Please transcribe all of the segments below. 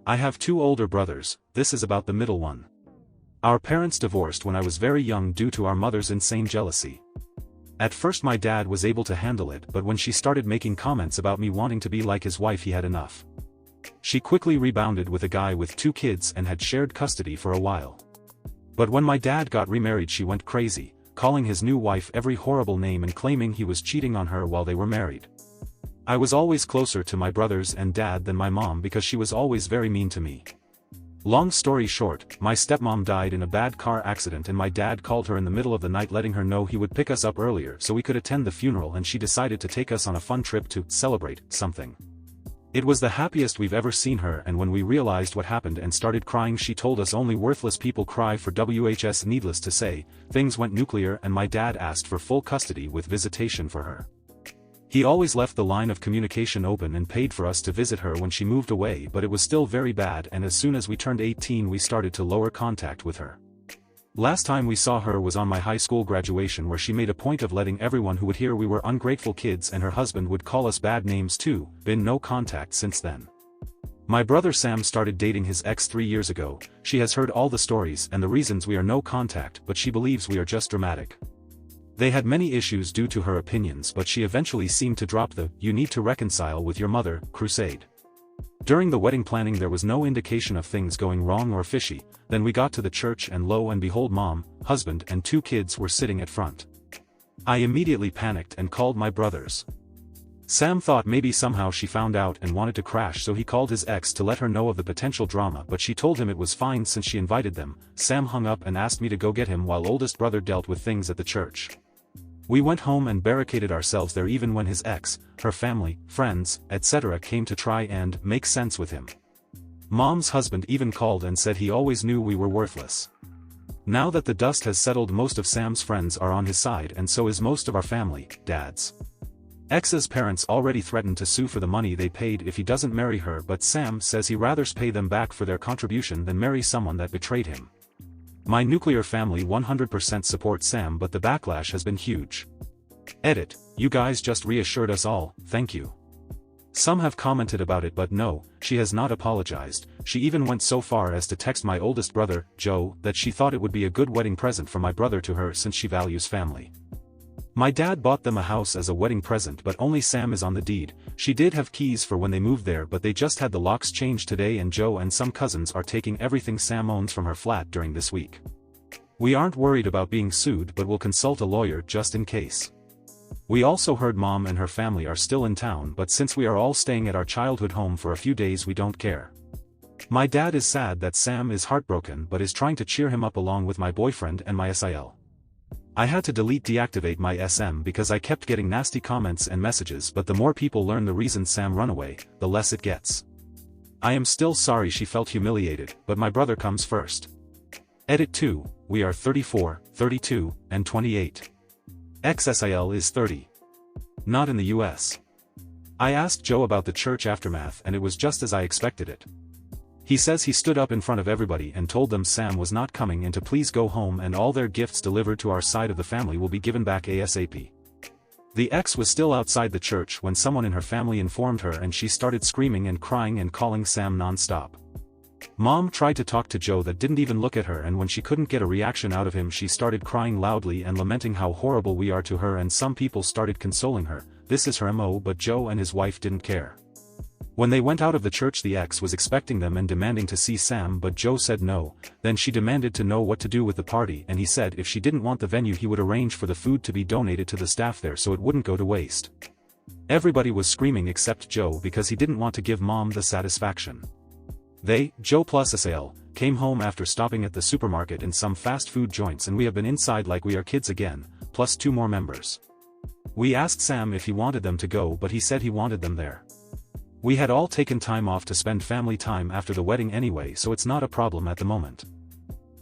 I have two older brothers, this is about the middle one. Our parents divorced when I was very young due to our mother's insane jealousy. At first my dad was able to handle it, but when she started making comments about me wanting to be like his wife, he had enough. She quickly rebounded with a guy with 2 kids and had shared custody for a while. But when my dad got remarried, she went crazy, calling his new wife every horrible name and claiming he was cheating on her while they were married. I was always closer to my brothers and dad than my mom because she was always very mean to me. Long story short, my stepmom died in a bad car accident and my dad called her in the middle of the night letting her know he would pick us up earlier so we could attend the funeral, and she decided to take us on a fun trip to celebrate something. It was the happiest we've ever seen her, and when we realized what happened and started crying, she told us only worthless people cry for WHS. Needless to say, things went nuclear and my dad asked for full custody with visitation for her. He always left the line of communication open and paid for us to visit her when she moved away, but it was still very bad, and as soon as we turned 18 we started to lower contact with her. Last time we saw her was on my high school graduation, where she made a point of letting everyone who would hear we were ungrateful kids, and her husband would call us bad names too. Been no contact since then. My brother Sam started dating his ex 3 years ago. She has heard all the stories and the reasons we are no contact, but she believes we are just dramatic. They had many issues due to her opinions, but she eventually seemed to drop the "you need to reconcile with your mother" crusade. During the wedding planning there was no indication of things going wrong or fishy. Then we got to the church and lo and behold, mom, husband and 2 kids were sitting at front. I immediately panicked and called my brothers. Sam thought maybe somehow she found out and wanted to crash, so he called his ex to let her know of the potential drama, but she told him it was fine since she invited them. Sam hung up and asked me to go get him while oldest brother dealt with things at the church. We went home and barricaded ourselves there even when his ex, her family, friends, etc. came to try and make sense with him. Mom's husband even called and said he always knew we were worthless. Now that the dust has settled, most of Sam's friends are on his side and so is most of our family. Dad's ex's parents already threatened to sue for the money they paid if he doesn't marry her, but Sam says he rather pay them back for their contribution than marry someone that betrayed him. My nuclear family 100% supports Sam, but the backlash has been huge. Edit, you guys just reassured us all, thank you. Some have commented about it, but no, she has not apologized. She even went so far as to text my oldest brother, Joe, that she thought it would be a good wedding present for my brother to her since she values family. My dad bought them a house as a wedding present, but only Sam is on the deed. She did have keys for when they moved there, but they just had the locks changed today, and Joe and some cousins are taking everything Sam owns from her flat during this week. We aren't worried about being sued, but will consult a lawyer just in case. We also heard mom and her family are still in town, but since we are all staying at our childhood home for a few days we don't care. My dad is sad that Sam is heartbroken but is trying to cheer him up along with my boyfriend and my SIL. I had to deactivate my SM because I kept getting nasty comments and messages, but the more people learn the reason Sam run away, the less it gets. I am still sorry she felt humiliated, but my brother comes first. Edit 2, we are 34, 32, and 28. Ex-SIL is 30. Not in the US. I asked Joe about the church aftermath and it was just as I expected it. He says he stood up in front of everybody and told them Sam was not coming and to please go home, and all their gifts delivered to our side of the family will be given back ASAP. The ex was still outside the church when someone in her family informed her, and she started screaming and crying and calling Sam non-stop. Mom tried to talk to Joe that didn't even look at her, and when she couldn't get a reaction out of him she started crying loudly and lamenting how horrible we are to her, and some people started consoling her. This is her MO, but Joe and his wife didn't care. When they went out of the church the ex was expecting them and demanding to see Sam, but Joe said no. Then she demanded to know what to do with the party, and he said if she didn't want the venue he would arrange for the food to be donated to the staff there so it wouldn't go to waste. Everybody was screaming except Joe because he didn't want to give mom the satisfaction. They, Joe plus SAL, came home after stopping at the supermarket and some fast food joints, and we have been inside like we are kids again, plus 2 more members. We asked Sam if he wanted them to go, but he said he wanted them there. We had all taken time off to spend family time after the wedding anyway, so it's not a problem at the moment.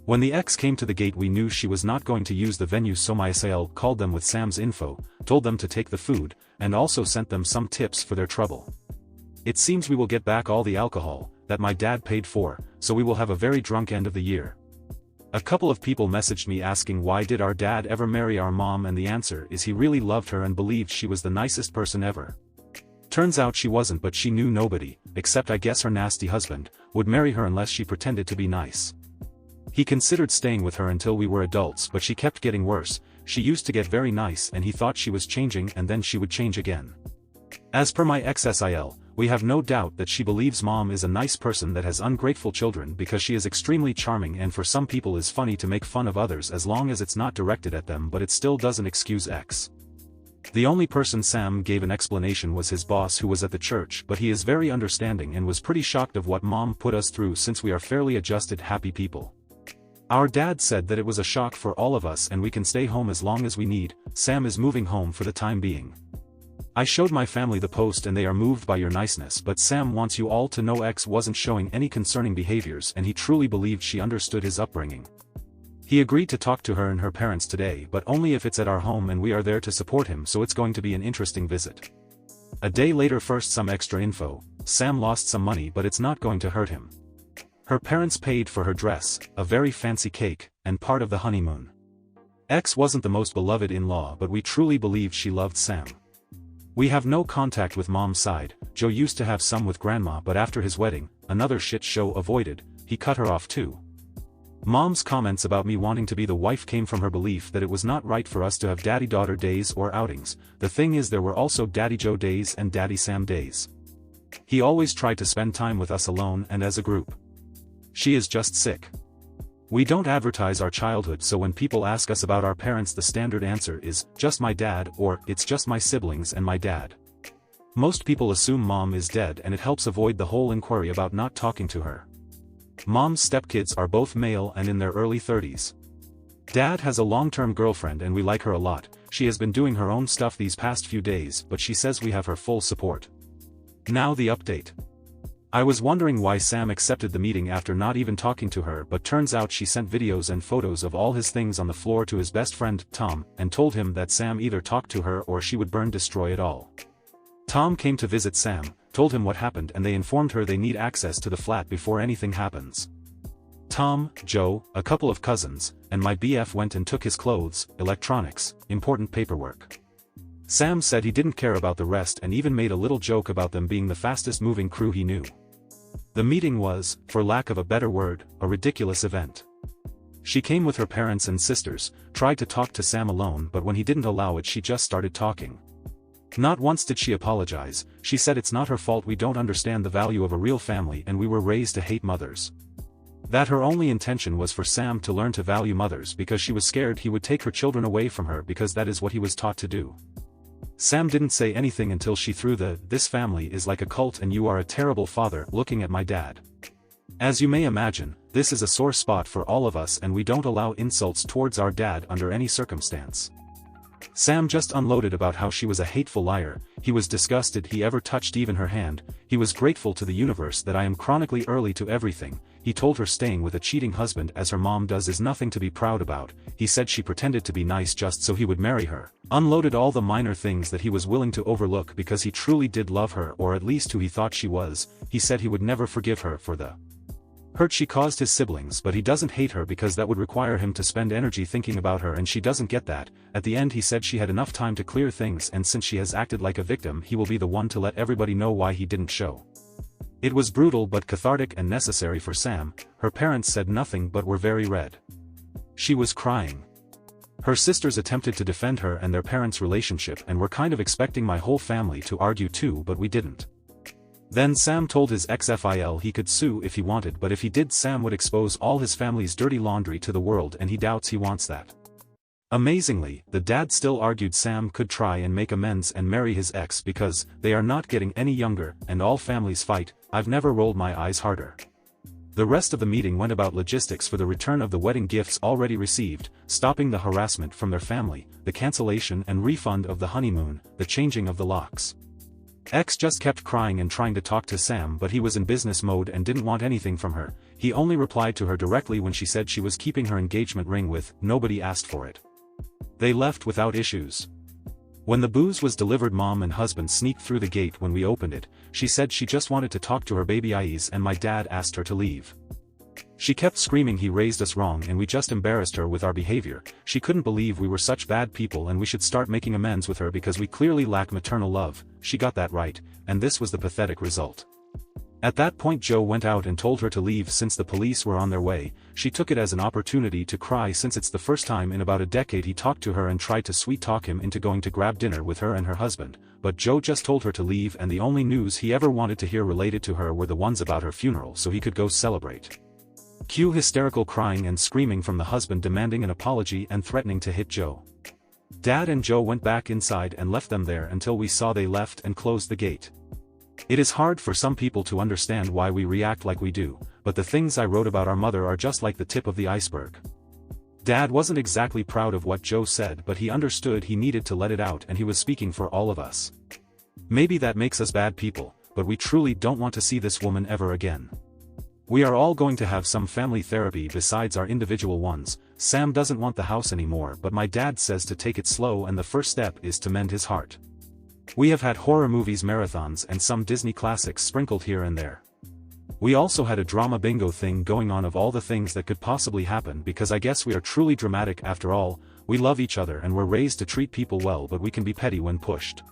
When the ex came to the gate we knew she was not going to use the venue, so my SAL called them with Sam's info, told them to take the food, and also sent them some tips for their trouble. It seems we will get back all the alcohol that my dad paid for, so we will have a very drunk end of the year. A couple of people messaged me asking why did our dad ever marry our mom, and the answer is he really loved her and believed she was the nicest person ever. Turns out she wasn't, but she knew nobody, except I guess her nasty husband, would marry her unless she pretended to be nice. He considered staying with her until we were adults, but she kept getting worse. She used to get very nice and he thought she was changing, and then she would change again. As per my ex-SIL, we have no doubt that she believes mom is a nice person that has ungrateful children because she is extremely charming, and for some people is funny to make fun of others as long as it's not directed at them, but it still doesn't excuse X. The only person Sam gave an explanation was his boss, who was at the church, but he is very understanding and was pretty shocked of what mom put us through since we are fairly adjusted, happy people. Our dad said that it was a shock for all of us and we can stay home as long as we need. Sam is moving home for the time being. I showed my family the post and they are moved by your niceness, but Sam wants you all to know X wasn't showing any concerning behaviors and he truly believed she understood his upbringing. He agreed to talk to her and her parents today, but only if it's at our home and we are there to support him, so it's going to be an interesting visit. A day later. First, some extra info. Sam lost some money, but it's not going to hurt him. Her parents paid for her dress, a very fancy cake, and part of the honeymoon. X wasn't the most beloved in-law, but we truly believed she loved Sam. We have no contact with mom's side. Joe used to have some with grandma, but after his wedding, another shit show avoided, he cut her off too. Mom's comments about me wanting to be the wife came from her belief that it was not right for us to have daddy-daughter days or outings. The thing is, there were also Daddy Joe days and Daddy Sam days. He always tried to spend time with us alone and as a group. She is just sick. We don't advertise our childhood, so when people ask us about our parents, the standard answer is, just my dad, or, it's just my siblings and my dad. Most people assume mom is dead and it helps avoid the whole inquiry about not talking to her. Mom's stepkids are both male and in their early 30s. Dad has a long-term girlfriend and we like her a lot. She has been doing her own stuff these past few days, but she says we have her full support. Now the update. I was wondering why Sam accepted the meeting after not even talking to her, but turns out she sent videos and photos of all his things on the floor to his best friend, Tom, and told him that Sam either talked to her or she would destroy it all. Tom came to visit Sam, told him what happened, and they informed her they need access to the flat before anything happens. Tom, Joe, a couple of cousins, and my BF went and took his clothes, electronics, important paperwork. Sam said he didn't care about the rest and even made a little joke about them being the fastest moving crew he knew. The meeting was, for lack of a better word, a ridiculous event. She came with her parents and sisters, tried to talk to Sam alone, but when he didn't allow it, she just started talking. Not once did she apologize. She said it's not her fault, we don't understand the value of a real family and we were raised to hate mothers. That her only intention was for Sam to learn to value mothers because she was scared he would take her children away from her because that is what he was taught to do. Sam didn't say anything until she threw the "this family is like a cult and you are a terrible father" looking at my dad. As you may imagine, this is a sore spot for all of us and we don't allow insults towards our dad under any circumstance. Sam just unloaded about how she was a hateful liar. He was disgusted he ever touched even her hand. He was grateful to the universe that I am chronically early to everything. He told her staying with a cheating husband as her mom does is nothing to be proud about. He said she pretended to be nice just so he would marry her. Unloaded all the minor things that he was willing to overlook because he truly did love her, or at least who he thought she was. He said he would never forgive her for the hurt she caused his siblings, but he doesn't hate her because that would require him to spend energy thinking about her and she doesn't get that. At the end he said she had enough time to clear things, and since she has acted like a victim he will be the one to let everybody know why he didn't show. It was brutal but cathartic and necessary for Sam. Her parents said nothing but were very red. She was crying. Her sisters attempted to defend her and their parents' relationship and were kind of expecting my whole family to argue too, but we didn't. Then Sam told his ex-FIL he could sue if he wanted, but if he did Sam would expose all his family's dirty laundry to the world and he doubts he wants that. Amazingly, the dad still argued Sam could try and make amends and marry his ex because they are not getting any younger and all families fight. I've never rolled my eyes harder. The rest of the meeting went about logistics for the return of the wedding gifts already received, stopping the harassment from their family, the cancellation and refund of the honeymoon, the changing of the locks. X just kept crying and trying to talk to Sam, but he was in business mode and didn't want anything from her. He only replied to her directly when she said she was keeping her engagement ring with, nobody asked for it. They left without issues. When the booze was delivered, mom and husband sneaked through the gate when we opened it. She said she just wanted to talk to her baby eyes and my dad asked her to leave. She kept screaming he raised us wrong and we just embarrassed her with our behavior. She couldn't believe we were such bad people and we should start making amends with her because we clearly lack maternal love. She got that right, and this was the pathetic result. At that point Joe went out and told her to leave since the police were on their way. She took it as an opportunity to cry since it's the first time in about a decade he talked to her and tried to sweet-talk him into going to grab dinner with her and her husband, but Joe just told her to leave and the only news he ever wanted to hear related to her were the ones about her funeral so he could go celebrate. Cue hysterical crying and screaming from the husband demanding an apology and threatening to hit Joe. Dad and Joe went back inside and left them there until we saw they left and closed the gate. It is hard for some people to understand why we react like we do, but the things I wrote about our mother are just like the tip of the iceberg. Dad wasn't exactly proud of what Joe said, but he understood he needed to let it out and he was speaking for all of us. Maybe that makes us bad people, but we truly don't want to see this woman ever again. We are all going to have some family therapy besides our individual ones. Sam doesn't want the house anymore, but my dad says to take it slow and the first step is to mend his heart. We have had horror movies marathons and some Disney classics sprinkled here and there. We also had a drama bingo thing going on of all the things that could possibly happen because I guess we are truly dramatic after all. We love each other and we're raised to treat people well, but we can be petty when pushed.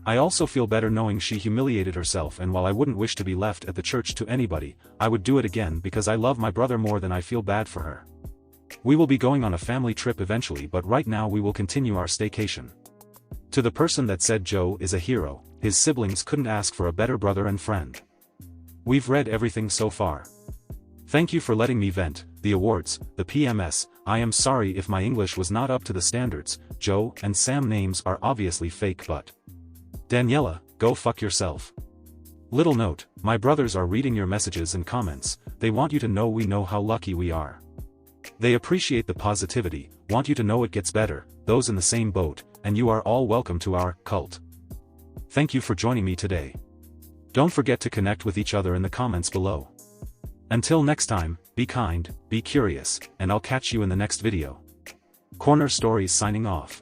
I also feel better knowing she humiliated herself, and while I wouldn't wish to be left at the church to anybody, I would do it again because I love my brother more than I feel bad for her. We will be going on a family trip eventually, but right now we will continue our staycation. To the person that said Joe is a hero, his siblings couldn't ask for a better brother and friend. We've read everything so far. Thank you for letting me vent. The awards, the PMS, I am sorry if my English was not up to the standards. Joe and Sam names are obviously fake, but Daniela, go fuck yourself. Little note, my brothers are reading your messages and comments. They want you to know we know how lucky we are. They appreciate the positivity, want you to know it gets better, those in the same boat, and you are all welcome to our cult. Thank you for joining me today. Don't forget to connect with each other in the comments below. Until next time, be kind, be curious, and I'll catch you in the next video. Corner Stories signing off.